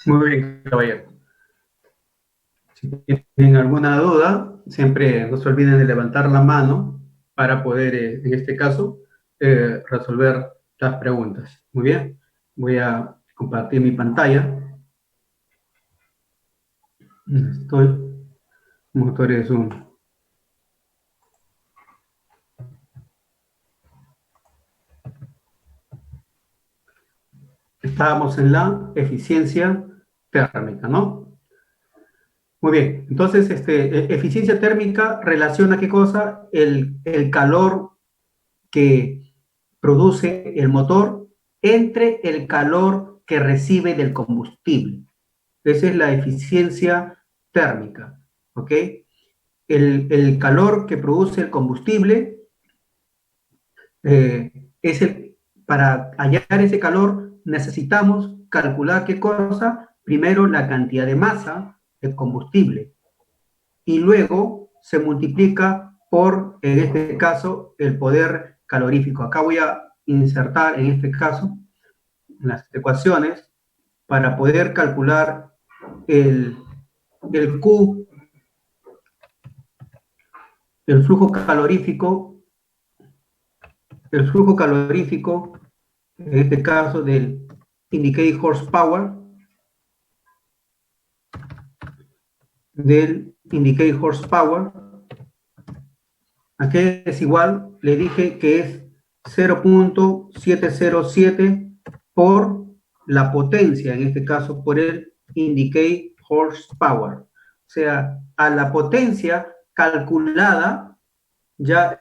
Muy bien, caballero. Si tienen alguna duda, siempre no se olviden de levantar la mano para poder, en este caso, resolver las preguntas. Muy bien, voy a compartir mi pantalla. Estoy, motores Zoom. Estábamos en la eficiencia térmica, ¿no? Muy bien, entonces, eficiencia térmica relaciona qué cosa? El calor que produce el motor entre el calor que recibe del combustible. Esa es la eficiencia térmica, ¿ok? El calor que produce el combustible eh, es el, para hallar ese calor necesitamos calcular qué cosa, primero la cantidad de masa del combustible y luego se multiplica por, en este caso, el poder calorífico. Acá voy a insertar, en este caso, las ecuaciones para poder calcular el, el Q, el flujo calorífico, en este caso del indicate horsepower, aquí es igual, le dije que es 0.707 por la potencia, en este caso por el indicate horsepower. O sea, a la potencia calculada, ya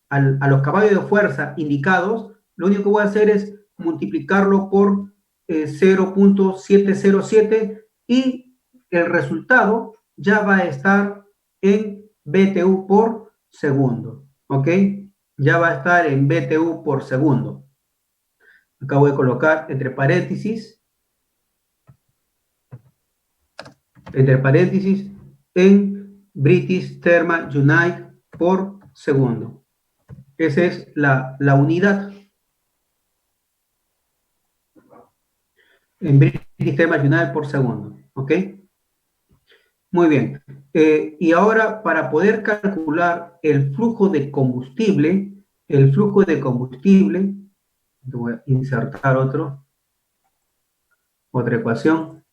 a los caballos de fuerza indicados, lo único que voy a hacer es multiplicarlo por 0.707 y el resultado ya va a estar en BTU por segundo, ¿ok? Ya va a estar en BTU por segundo. Acá voy a colocar entre paréntesis, en British Thermal Unit por segundo. Esa es la unidad. En British Thermal Unit por segundo, ¿ok? Muy bien. Y ahora, para poder calcular el flujo de combustible, voy a insertar otra ecuación.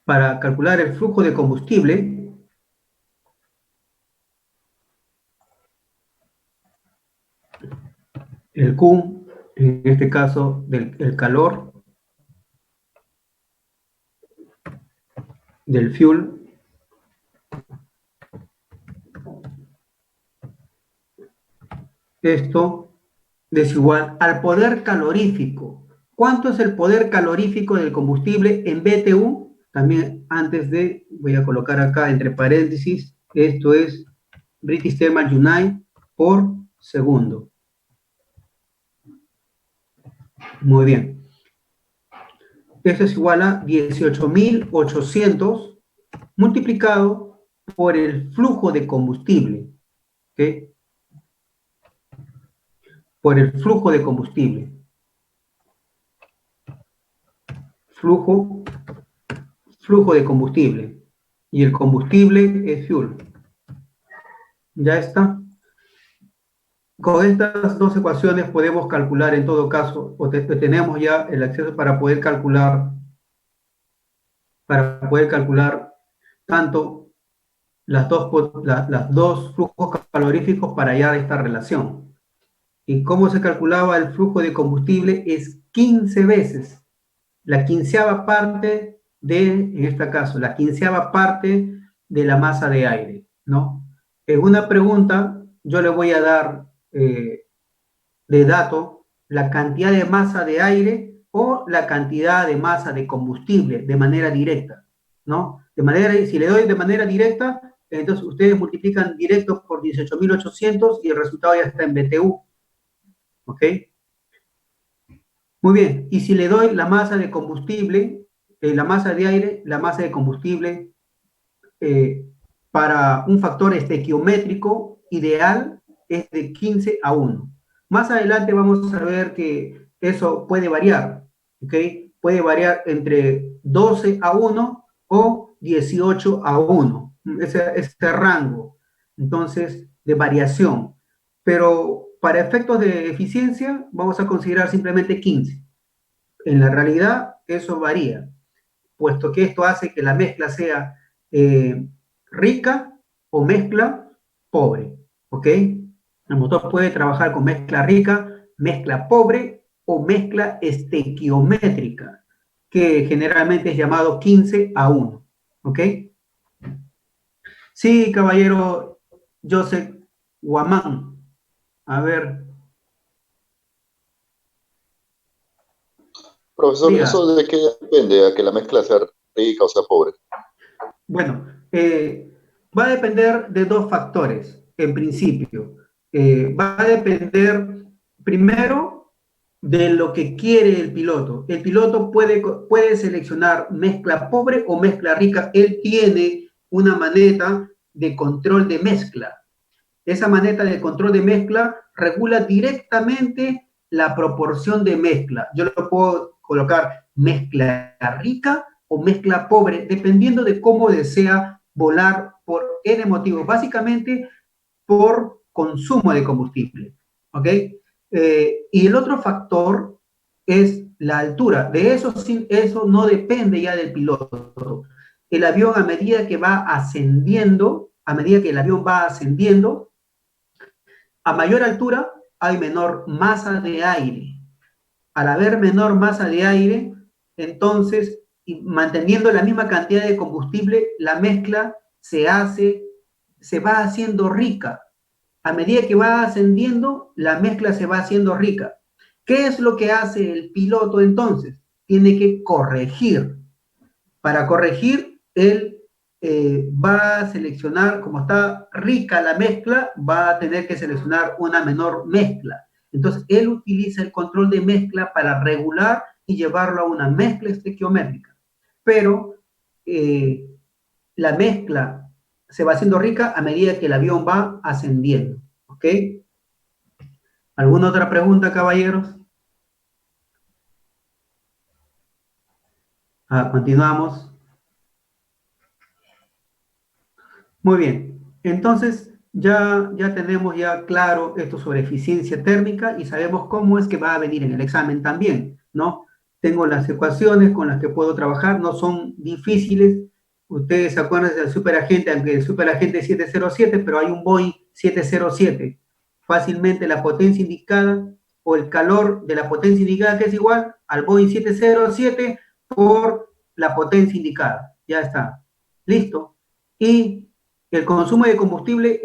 Para calcular el flujo de combustible, el Q, en este caso, el calor del fuel, esto desigual al poder calorífico. ¿Cuánto es el poder calorífico del combustible en BTU? También antes de, voy a colocar acá entre paréntesis, esto es British Thermal Unit por segundo. Muy bien. Esto es igual a 18.800 multiplicado por el flujo de combustible. ¿Ok? Por el flujo de combustible. Flujo de combustible. Y el combustible es fuel. Ya está. Con estas dos ecuaciones podemos calcular en todo caso, o tenemos ya el acceso para poder calcular tanto las dos flujos caloríficos para hallar esta relación. ¿Y cómo se calculaba el flujo de combustible? Es 15 veces la quinceava parte en este caso, la quinceava parte de la masa de aire, ¿no? En una pregunta, yo le voy a dar de dato la cantidad de masa de aire o la cantidad de masa de combustible de manera directa, ¿no? Si le doy de manera directa, entonces ustedes multiplican directo por 18.800 y el resultado ya está en BTU, ¿ok? Muy bien, y si le doy la masa de combustible, la masa de aire, la masa de combustible, eh, para un factor estequiométrico ideal es de 15 a 1. Más adelante vamos a ver que eso puede variar, ¿ok? Puede variar entre 12:1 o 18:1, ese rango, entonces, de variación. Pero para efectos de eficiencia, vamos a considerar simplemente 15. En la realidad, eso varía, puesto que esto hace que la mezcla sea rica o mezcla pobre, ¿ok? El motor puede trabajar con mezcla rica, mezcla pobre o mezcla estequiométrica, que generalmente es llamado 15:1, ¿ok? Sí, caballero Joseph Guamán. A ver, Profesor, diga. ¿eso de qué depende? ¿A que la mezcla sea rica o sea pobre? Bueno, va a depender de dos factores, en principio. Va a depender primero de lo que quiere el piloto. El piloto puede seleccionar mezcla pobre o mezcla rica. Él tiene una maneta de control de mezcla. Esa maneta de control de mezcla regula directamente la proporción de mezcla. Yo lo puedo colocar mezcla rica o mezcla pobre, dependiendo de cómo desea volar por N motivos, básicamente por consumo de combustible. ¿Ok? Y el otro factor es la altura. De eso, eso no depende ya del piloto. El avión, a medida que va ascendiendo, a medida que el avión va ascendiendo, a mayor altura hay menor masa de aire. Al haber menor masa de aire, entonces, y manteniendo la misma cantidad de combustible, la mezcla se va haciendo rica. A medida que va ascendiendo, la mezcla se va haciendo rica. ¿Qué es lo que hace el piloto entonces? Tiene que corregir. Para corregir, él va a seleccionar, como está rica la mezcla, va a tener que seleccionar una menor mezcla. Entonces, él utiliza el control de mezcla para regular y llevarlo a una mezcla estequiométrica. Pero eh, la mezcla se va haciendo rica a medida que el avión va ascendiendo. ¿Ok? ¿Alguna otra pregunta, caballeros? Continuamos. Muy bien, entonces ya tenemos ya claro esto sobre eficiencia térmica y sabemos cómo es que va a venir en el examen también, ¿no? Tengo las ecuaciones con las que puedo trabajar, no son difíciles. Ustedes se acuerdan del superagente, aunque el superagente es 707, pero hay un Boeing 707. Fácilmente la potencia indicada o el calor de la potencia indicada, que es igual al Boeing 707 por la potencia indicada. Ya está. Listo. Y el consumo de combustible,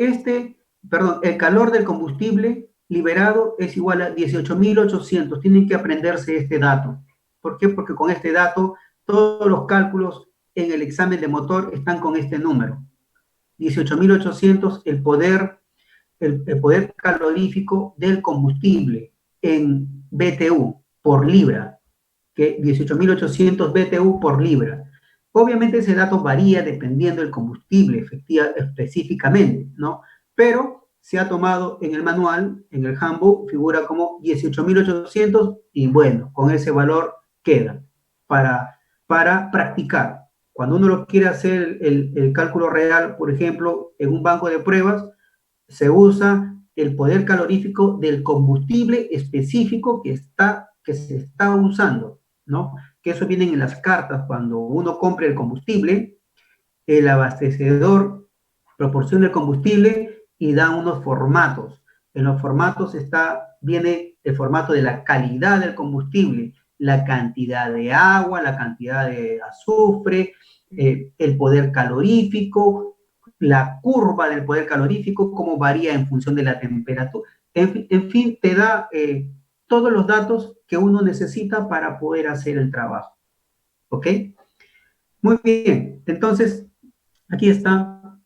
perdón, el calor del combustible liberado es igual a 18.800. Tienen que aprenderse este dato. ¿Por qué? Porque con este dato todos los cálculos en el examen de motor están con este número. 18.800, el poder calorífico del combustible en BTU por libra, que 18.800 BTU por libra. Obviamente ese dato varía dependiendo del combustible específicamente, ¿no? Pero se ha tomado en el manual, en el handbook, figura como 18.800 y bueno, con ese valor queda para practicar. Cuando uno lo quiere hacer el cálculo real, por ejemplo, en un banco de pruebas, se usa el poder calorífico del combustible específico que se está usando, ¿no? Que eso viene en las cartas cuando uno compra el combustible, el abastecedor proporciona el combustible y da unos formatos. En los formatos viene el formato de la calidad del combustible, la cantidad de agua, la cantidad de azufre, el poder calorífico, la curva del poder calorífico, cómo varía en función de la temperatura. En fin, te da todos los datos que uno necesita para poder hacer el trabajo. ¿Ok? Muy bien. Entonces, aquí está.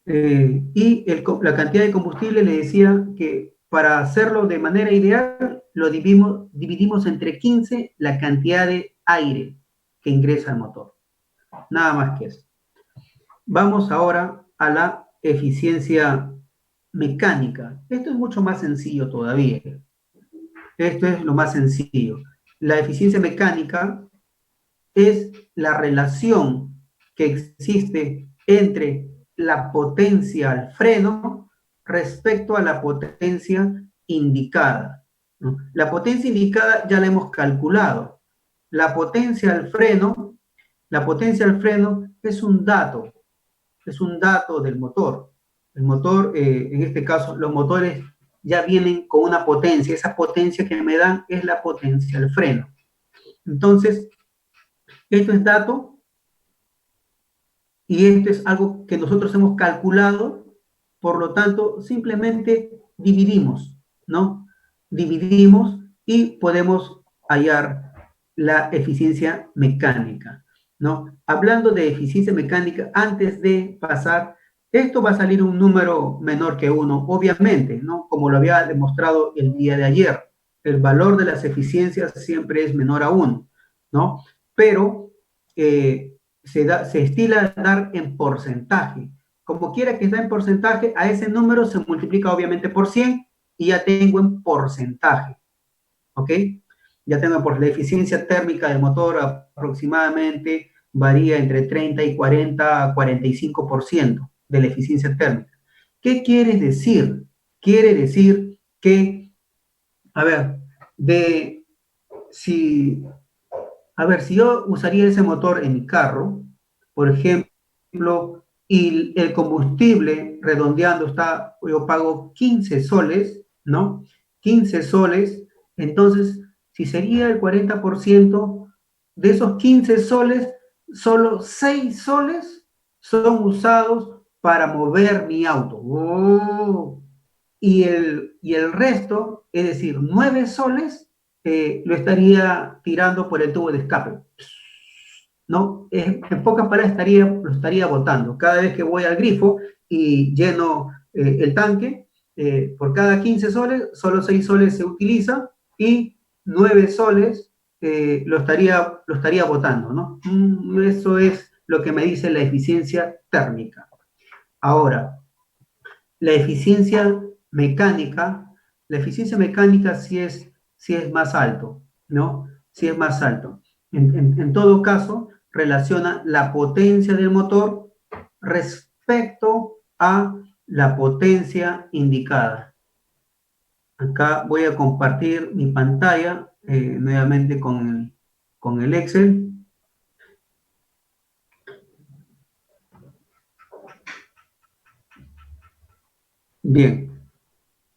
La cantidad de combustible le decía que para hacerlo de manera ideal, lo dividimos entre 15 la cantidad de aire que ingresa al motor. Nada más que eso. Vamos ahora a la eficiencia mecánica. Esto es mucho más sencillo todavía. Esto es lo más sencillo. La eficiencia mecánica es la relación que existe entre la potencia al freno respecto a la potencia indicada, ¿no? La potencia indicada ya la hemos calculado. La potencia al freno es un dato del motor. El motor, en este caso, los motores ya vienen con una potencia. Esa potencia que me dan es la potencia al freno. Entonces, esto es dato y esto es algo que nosotros hemos calculado, por lo tanto, simplemente dividimos, ¿no? Dividimos y podemos hallar la eficiencia mecánica, ¿no? Hablando de eficiencia mecánica, antes de pasar, esto va a salir un número menor que 1, obviamente, ¿no? Como lo había demostrado el día de ayer, el valor de las eficiencias siempre es menor a 1, ¿no? Pero se estila dar en porcentaje. Como quiera que está en porcentaje, a ese número se multiplica obviamente por 100 y ya tengo en porcentaje. ¿Ok? Ya tengo por la eficiencia térmica del motor aproximadamente varía entre 30 y 40 a 45% de la eficiencia térmica. ¿Qué quiere decir? Quiere decir que, a ver, si yo usaría ese motor en mi carro, por ejemplo, y el combustible redondeando yo pago 15 soles, ¿no? 15 soles, entonces, si sería el 40% de esos 15 soles, solo 6 soles son usados para mover mi auto. ¡Oh! Y el resto, es decir, 9 soles, lo estaría tirando por el tubo de escape, ¿no? En pocas palabras, lo estaría botando. Cada vez que voy al grifo y lleno el tanque, por cada 15 soles, solo 6 soles se utiliza y 9 soles lo estaría botando, ¿no? Eso es lo que me dice la eficiencia térmica. Ahora, la eficiencia mecánica, sí es más alto, ¿no? Sí es más alto. En todo caso, relaciona la potencia del motor respecto a la potencia indicada. Acá voy a compartir mi pantalla nuevamente con el Excel. Bien,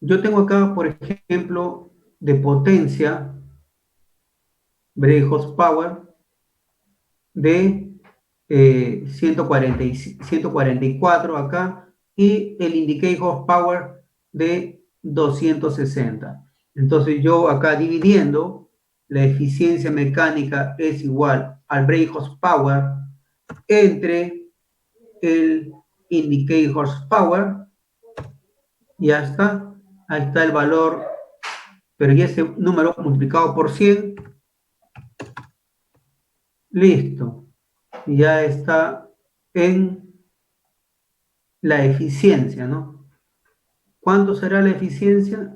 yo tengo acá, por ejemplo, de potencia, brake horsepower, de 144 acá y el indicate horsepower de 260. Entonces yo acá dividiendo, la eficiencia mecánica es igual al brake horsepower entre el indicate horsepower. Ya está, ahí está el valor, pero ya ese número multiplicado por 100, listo, ya está en la eficiencia, ¿no? ¿Cuánto será la eficiencia?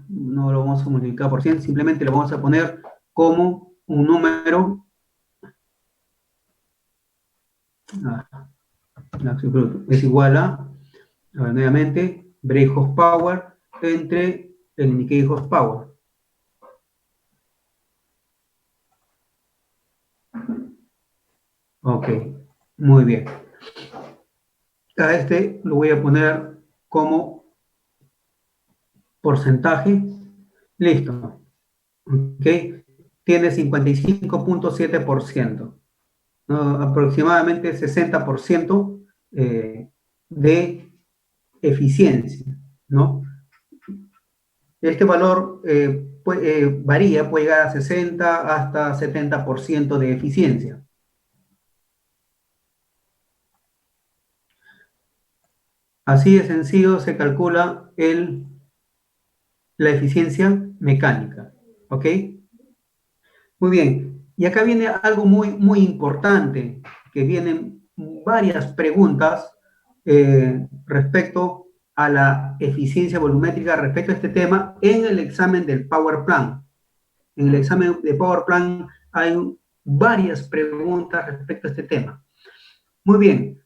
No lo vamos a multiplicar por 100, simplemente lo vamos a poner como un número. Es igual a ver, nuevamente, brake horsepower entre el indicate horsepower. Ok, muy bien. A este lo voy a poner como porcentaje. Listo. Ok. Tiene 55.7%. ¿No? Aproximadamente 60% de eficiencia, ¿no? Este valor varía, puede llegar a 60 hasta 70% de eficiencia. Así de sencillo se calcula la eficiencia mecánica, ¿ok? Muy bien, y acá viene algo muy, muy importante, que vienen varias preguntas respecto a la eficiencia volumétrica, respecto a este tema, en el examen del Power Plan, En el examen de Power Plan hay varias preguntas respecto a este tema. Muy bien.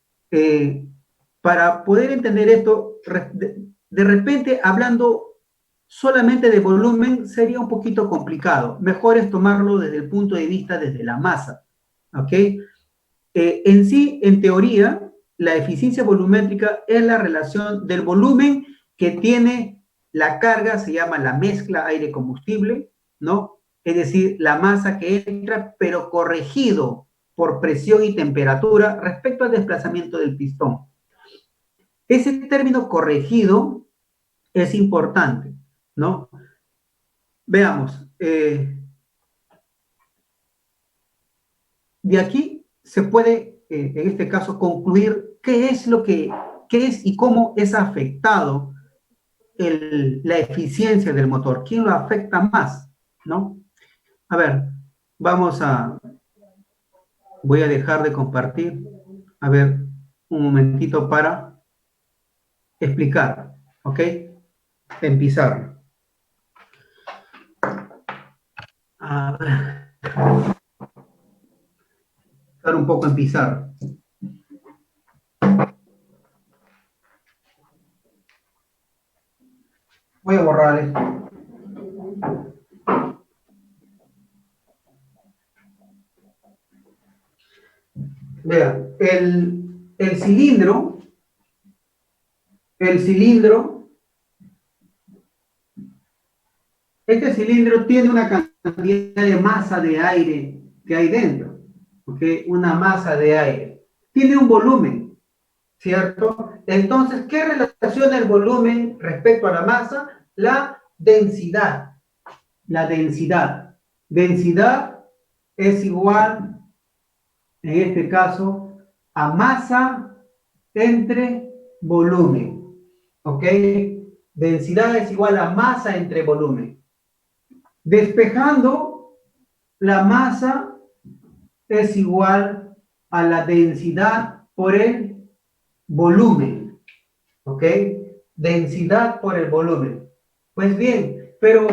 Para poder entender esto, de repente, hablando solamente de volumen, sería un poquito complicado. Mejor es tomarlo desde el punto de vista desde la masa. ¿Ok? En sí, en teoría, la eficiencia volumétrica es la relación del volumen que tiene la carga, se llama la mezcla aire-combustible, ¿no? Es decir, la masa que entra, pero corregido por presión y temperatura respecto al desplazamiento del pistón. Ese término corregido es importante, ¿no? Veamos, de aquí se puede, en este caso, concluir qué es y cómo es afectado la eficiencia del motor. ¿Quién lo afecta más? ¿No? A ver, voy a dejar de compartir. A ver, un momentito para explicar, ¿ok? En pizarra. A ver, estar un poco en pizarra. Voy a borrar esto. Vean, el cilindro, este cilindro tiene una cantidad de masa de aire que hay dentro, ¿ok? Una masa de aire. Tiene un volumen, ¿cierto? Entonces, ¿qué relaciona el volumen respecto a la masa? La densidad. La densidad. Densidad es igual, en este caso, a masa entre volumen. ¿Ok? Densidad es igual a masa entre volumen. Despejando, la masa es igual a la densidad por el volumen. ¿Ok? Densidad por el volumen. Pues bien, pero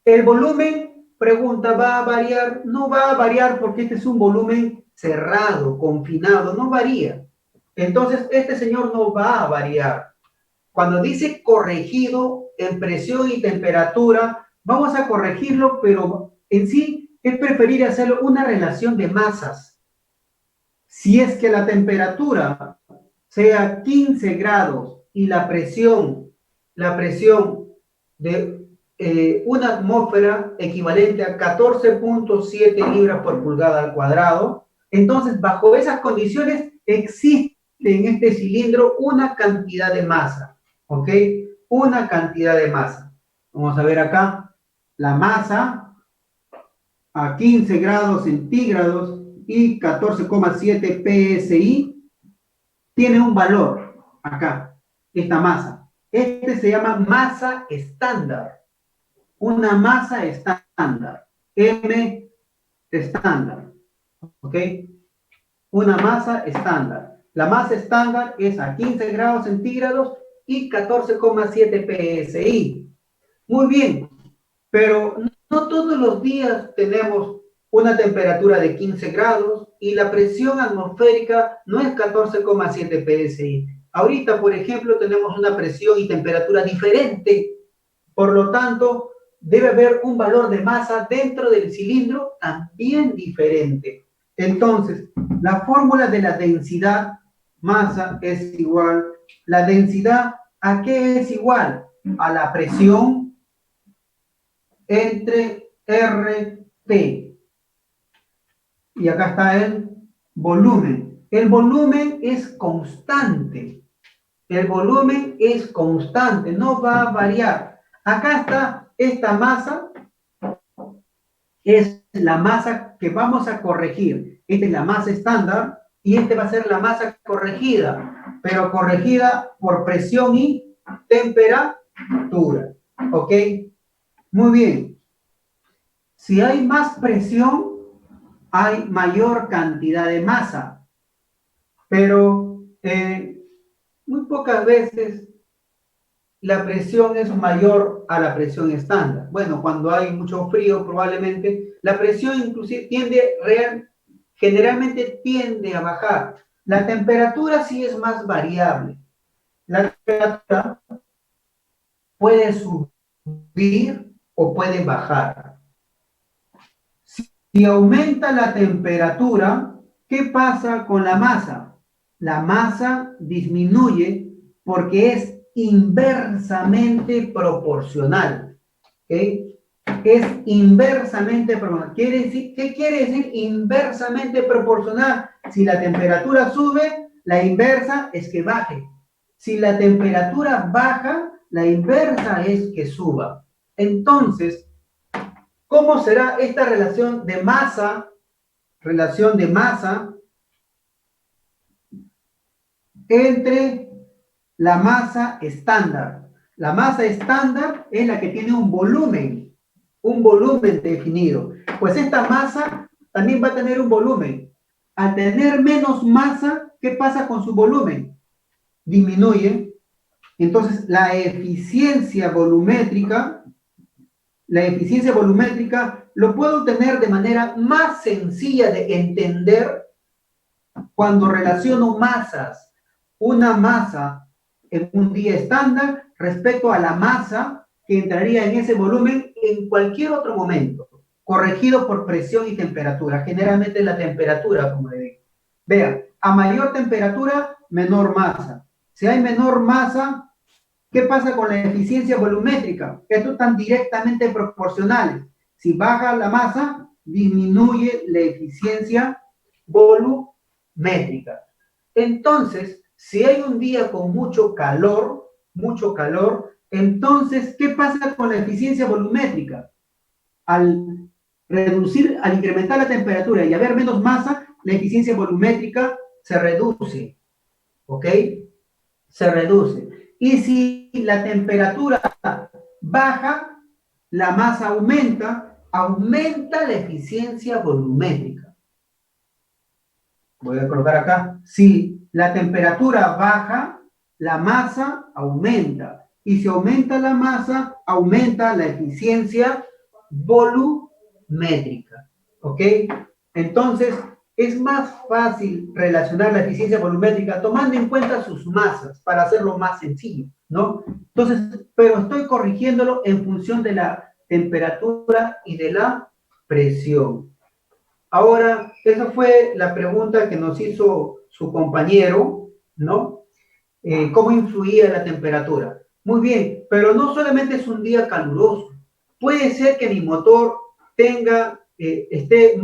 el volumen, pregunta, ¿va a variar? No va a variar porque este es un volumen cerrado, confinado, no varía. Entonces, este señor no va a variar. Cuando dice corregido en presión y temperatura, vamos a corregirlo, pero en sí es preferible hacerlo una relación de masas. Si es que la temperatura sea 15 grados y la presión de una atmósfera equivalente a 14.7 libras por pulgada al cuadrado, entonces bajo esas condiciones existe en este cilindro una cantidad de masa, ¿ok? Una cantidad de masa. Vamos a ver acá, la masa a 15 grados centígrados y 14,7 PSI tiene un valor acá, esta masa. Este se llama masa estándar. Una masa estándar. M estándar. ¿Ok? Una masa estándar. La masa estándar es a 15 grados centígrados y 14,7 PSI. Muy bien, pero no todos los días tenemos una temperatura de 15 grados y la presión atmosférica no es 14,7 PSI. Ahorita, por ejemplo, tenemos una presión y temperatura diferente, por lo tanto, debe haber un valor de masa dentro del cilindro también diferente. Entonces, la fórmula de la densidad masa es igual. ¿La densidad a qué es igual? A la presión entre RT. Y acá está el volumen. El volumen es constante. El volumen es constante, no va a variar. Acá está esta masa, es la masa que vamos a corregir. Esta es la masa estándar y esta va a ser la masa corregida, pero corregida por presión y temperatura. ¿Ok? Muy bien. Si hay más presión, hay mayor cantidad de masa, pero muy pocas veces la presión es mayor a la presión estándar? Bueno, cuando hay mucho frío, probablemente la presión inclusive generalmente tiende a bajar. La temperatura sí es más variable. La temperatura puede subir o puede bajar. Si aumenta la temperatura, ¿qué pasa con la masa? La masa disminuye porque es inversamente proporcional. ¿Okay? Es inversamente proporcional. ¿Qué quiere decir inversamente proporcional? Si la temperatura sube, la inversa es que baje. Si la temperatura baja, la inversa es que suba. Entonces, ¿cómo será esta relación de masa entre la masa estándar? La masa estándar es la que tiene un volumen definido. Pues esta masa también va a tener un volumen. Al tener menos masa, ¿qué pasa con su volumen? Disminuye. Entonces, la eficiencia volumétrica lo puedo tener de manera más sencilla de entender cuando relaciono masas. Una masa en un día estándar respecto a la masa que entraría en ese volumen en cualquier otro momento, corregido por presión y temperatura. Generalmente la temperatura, como le digo. Vean, a mayor temperatura, menor masa. Si hay menor masa, ¿qué pasa con la eficiencia volumétrica? Estos están directamente proporcionales. Si baja la masa, disminuye la eficiencia volumétrica. Entonces, si hay un día con mucho calor, entonces, ¿qué pasa con la eficiencia volumétrica? Al incrementar la temperatura y haber menos masa, la eficiencia volumétrica se reduce, ¿ok? Se reduce. Y si la temperatura baja, la masa aumenta la eficiencia volumétrica. Voy a colocar acá. Si la temperatura baja, la masa aumenta. Y si aumenta la masa, aumenta la eficiencia volumétrica. ¿Ok? Entonces, es más fácil relacionar la eficiencia volumétrica tomando en cuenta sus masas para hacerlo más sencillo, ¿no? Entonces, pero estoy corrigiéndolo en función de la temperatura y de la presión. Ahora, esa fue la pregunta que nos hizo su compañero, ¿no? ¿Cómo influía la temperatura? Muy bien, pero no solamente es un día caluroso. Puede ser que mi motor tenga un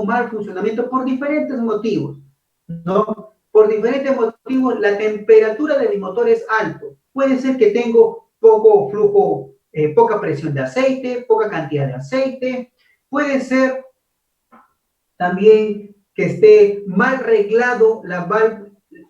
mal funcionamiento por diferentes motivos, ¿no? Por diferentes motivos, la temperatura de mi motor es alto. Puede ser que tengo poco flujo, poca presión de aceite, poca cantidad de aceite. Puede ser también que esté mal reglado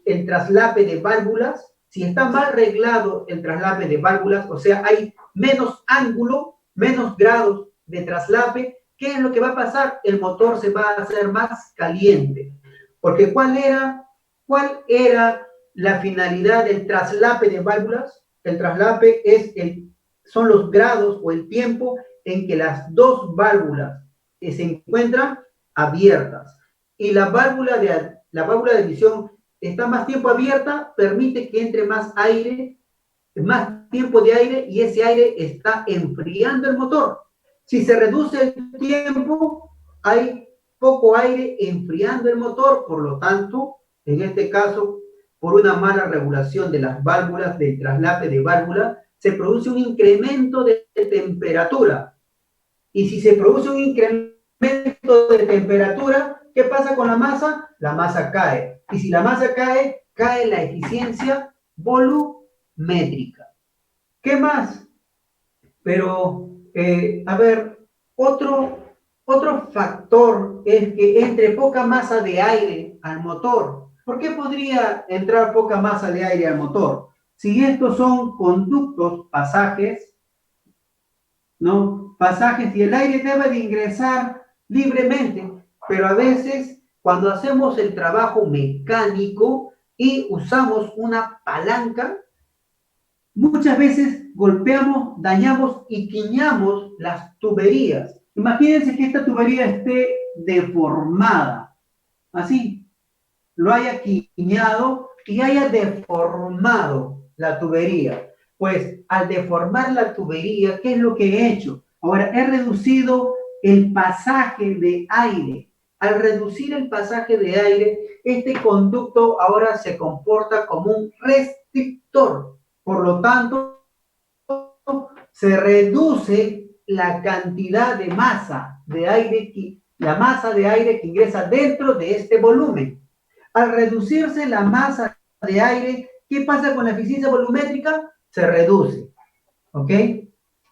el traslape de válvulas. Si está mal reglado el traslape de válvulas, o sea, hay menos ángulo, menos grados de traslape, ¿qué es lo que va a pasar? El motor se va a hacer más caliente. Porque ¿cuál era la finalidad del traslape de válvulas? El traslape son los grados o el tiempo en que las dos válvulas que se encuentran abiertas. Y la válvula de emisión está más tiempo abierta, permite que entre más aire, más tiempo de aire, y ese aire está enfriando el motor. Si se reduce el tiempo, hay poco aire enfriando el motor, por lo tanto, en este caso, por una mala regulación de las válvulas, del traslape de válvula, se produce un incremento de temperatura. Y si se produce un incremento de temperatura, ¿qué pasa con la masa? La masa cae. Y si la masa cae, cae la eficiencia volumétrica. ¿Qué más? Pero, a ver, otro factor es que entre poca masa de aire al motor. ¿Por qué podría entrar poca masa de aire al motor? Si estos son conductos, pasajes, ¿no? Pasajes, y el aire debe de ingresar libremente, pero a veces cuando hacemos el trabajo mecánico y usamos una palanca, muchas veces golpeamos, dañamos y quiñamos las tuberías. Imagínense que esta tubería esté deformada, así, lo haya quiñado y haya deformado la tubería. Pues al deformar la tubería, ¿qué es lo que he hecho? Ahora he reducido el pasaje de aire. Al reducir el pasaje de aire, este conducto ahora se comporta como un restrictor. Por lo tanto, se reduce la cantidad de masa de aire, la masa de aire que ingresa dentro de este volumen. Al reducirse la masa de aire, ¿qué pasa con la eficiencia volumétrica? Se reduce. ¿Ok?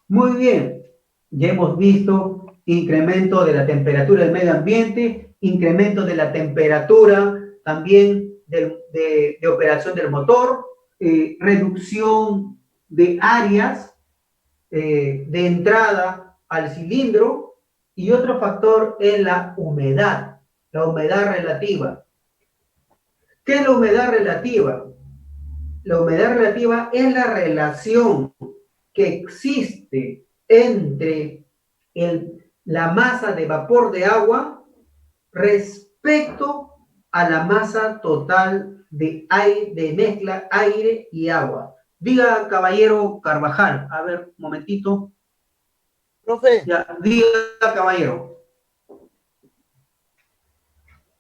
Muy bien. Ya hemos visto incremento de la temperatura del medio ambiente, incremento de la temperatura también de operación del motor, reducción de áreas de entrada al cilindro, y otro factor es la humedad relativa. ¿Qué es la humedad relativa? La humedad relativa es la relación que existe entre la masa de vapor de agua respecto a la masa total de aire, de mezcla aire y agua. Diga, caballero Carvajal, a ver, un momentito. Profe. Ya, diga, caballero.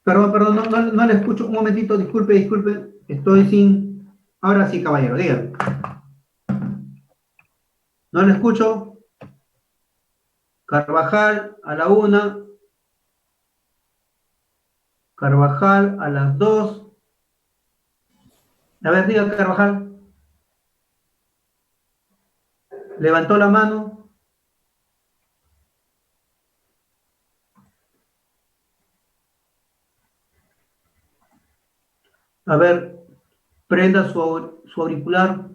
Perdón, no le escucho. Un momentito, disculpe, estoy sin... Ahora sí, caballero, diga. No le escucho. Carvajal a la 1. Carvajal a las 2. A ver, diga, Carvajal. Levantó la mano. A ver, prenda su auricular.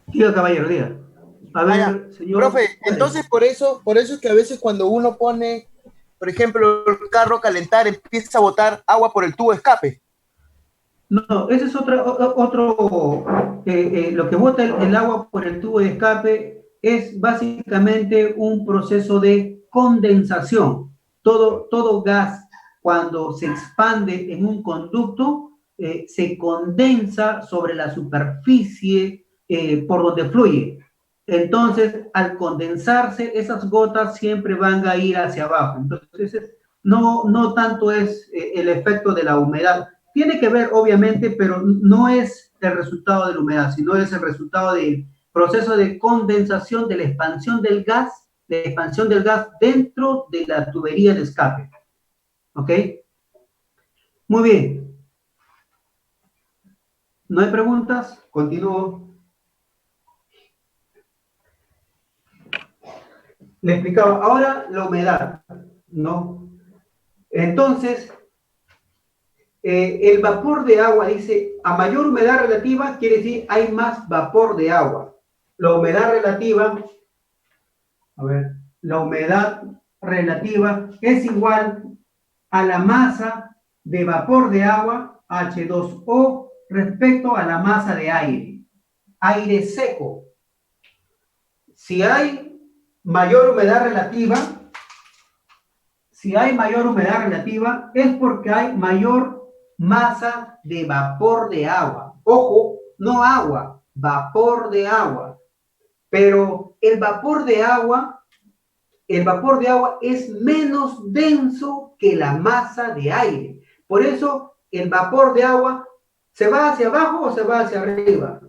Diga, caballero, diga. A ver, señor. Profe, entonces por eso es que a veces cuando uno pone, por ejemplo, el carro a calentar, empieza a botar agua por el tubo de escape. No, ese es otro lo que bota el agua por el tubo de escape es básicamente un proceso de condensación. Todo gas, cuando se expande en un conducto, se condensa sobre la superficie por donde fluye. Entonces, al condensarse, esas gotas siempre van a ir hacia abajo. Entonces, no tanto es el efecto de la humedad. Tiene que ver, obviamente, pero no es el resultado de la humedad, sino es el resultado del proceso de condensación, de la expansión del gas, dentro de la tubería de escape. ¿Ok? Muy bien. ¿No hay preguntas? Continúo. Le explicaba. Ahora la humedad, ¿no? Entonces, el vapor de agua dice, a mayor humedad relativa, quiere decir hay más vapor de agua. La humedad relativa, la humedad relativa es igual a la masa de vapor de agua, H2O, respecto a la masa de aire seco. Si hay mayor humedad relativa, es porque hay mayor masa de vapor de agua. Ojo, no agua, vapor de agua. Pero el vapor de agua es menos denso que la masa de aire. Por eso el vapor de agua se va hacia abajo o se va hacia arriba.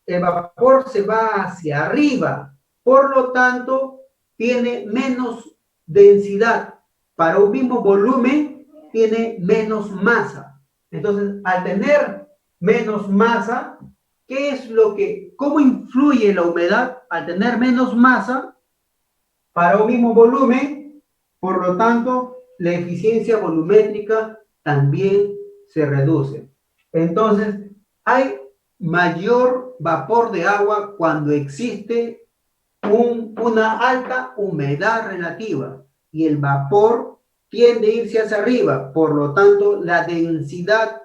El vapor se va hacia arriba. Por lo tanto, tiene menos densidad. Para un mismo volumen, tiene menos masa. Entonces, al tener menos masa, ¿cómo influye la humedad? Al tener menos masa, para un mismo volumen, por lo tanto, la eficiencia volumétrica también se reduce. Entonces, hay mayor vapor de agua cuando existe una alta humedad relativa, y el vapor tiende a irse hacia arriba, por lo tanto la densidad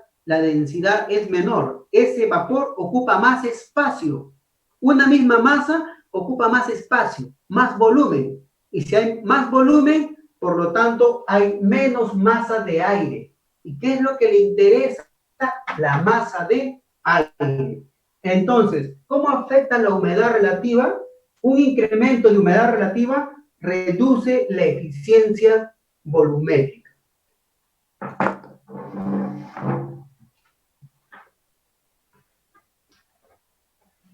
es menor. Ese vapor ocupa más espacio. Una misma masa ocupa más espacio, más volumen. Y si hay más volumen, por lo tanto, hay menos masa de aire. ¿Y qué es lo que le interesa? La masa de aire. Entonces, ¿cómo afecta la humedad relativa? Un incremento de humedad relativa reduce la eficiencia volumétrica.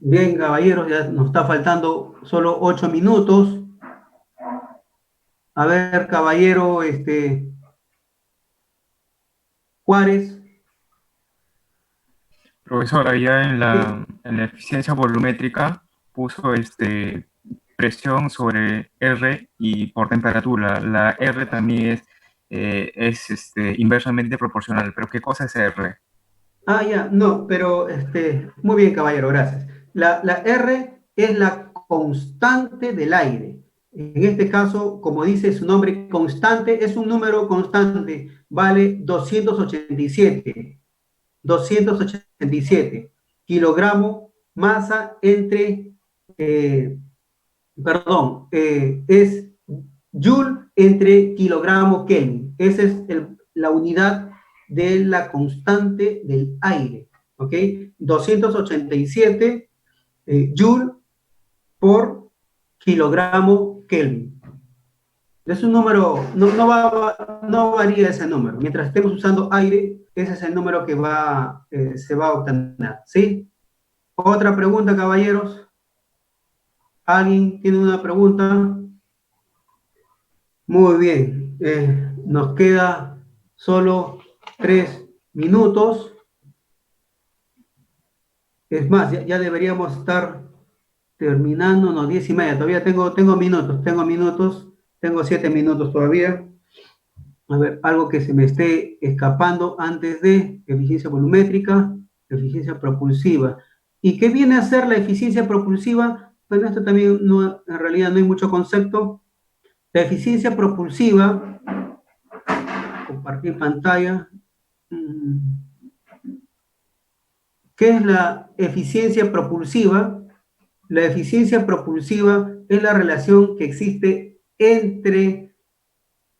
Bien, caballeros, ya nos está faltando solo 8 minutos. A ver, caballero, Juárez. Profesor, allá en la eficiencia volumétrica puso presión sobre R y por temperatura. La R también es inversamente proporcional. ¿Pero qué cosa es R? Ah, ya, no, pero muy bien, caballero, gracias. La R es la constante del aire. En este caso, como dice su nombre, constante, es un número constante, vale 287 kilogramos masa entre, es Joule entre kilogramos Kelvin. Esa es la unidad de la constante del aire, ¿ok? 287 Joule por kilogramo Kelvin. Es un número, no varía ese número. Mientras estemos usando aire, ese es el número que se va a obtener, ¿sí? Otra pregunta, caballeros. ¿Alguien tiene una pregunta? Muy bien. Nos queda solo 3 minutos. Es más, ya deberíamos estar terminando, no, 10:30. Todavía tengo minutos, tengo 7 minutos todavía. A ver, algo que se me esté escapando antes de eficiencia volumétrica, eficiencia propulsiva. ¿Y qué viene a ser la eficiencia propulsiva? Bueno, esto también en realidad no hay mucho concepto. La eficiencia propulsiva, compartir pantalla. ¿Qué es la eficiencia propulsiva? La eficiencia propulsiva es la relación que existe entre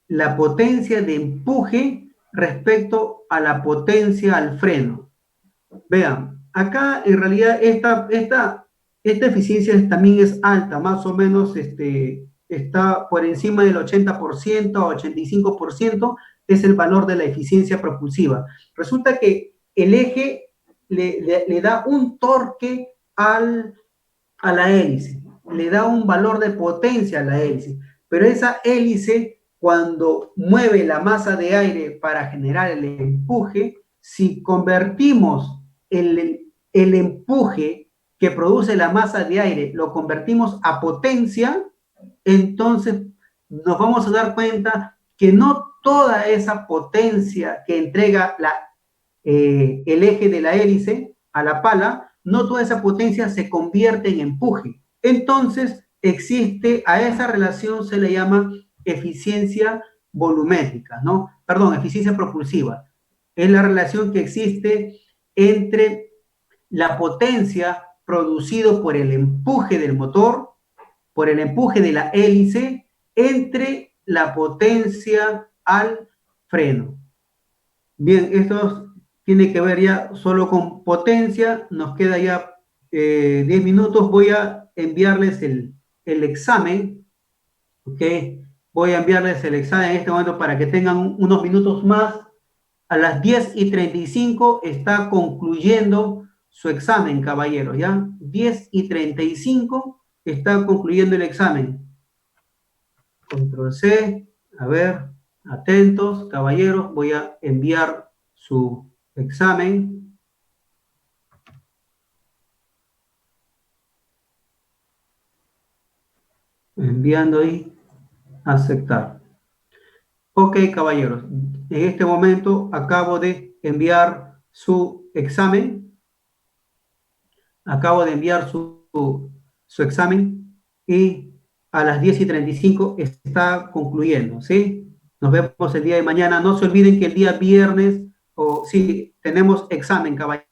la potencia de empuje respecto a la potencia al freno. Vean, acá en realidad esta eficiencia también es alta, más o menos está por encima del 80% o 85%, es el valor de la eficiencia propulsiva. Resulta que el eje le da un torque a la hélice, le da un valor de potencia a la hélice, pero esa hélice, cuando mueve la masa de aire para generar el empuje, si convertimos el empuje que produce la masa de aire, lo convertimos a potencia, entonces nos vamos a dar cuenta que no toda esa potencia que entrega el eje de la hélice a la pala, no toda esa potencia se convierte en empuje. Entonces, a esa relación se le llama eficiencia volumétrica, ¿no? Perdón, eficiencia propulsiva. Es la relación que existe entre la potencia producido por el empuje del motor, por el empuje de la hélice, entre la potencia al freno. Bien, esto tiene que ver ya solo con potencia. Nos queda ya 10 minutos. Voy a enviarles el examen, ¿ok? Voy a enviarles el examen en este momento para que tengan unos minutos más. A las 10:35 está concluyendo su examen, caballeros, ¿ya? 10:35 está concluyendo el examen. Control C, a ver, atentos, caballeros, voy a enviar su examen. Enviando ahí, aceptar. Ok, caballeros, en este momento acabo de enviar su examen. Acabo de enviar su examen y a las 10:35 está concluyendo, ¿sí? Nos vemos el día de mañana. No se olviden que el día viernes, sí, tenemos examen, caballeros.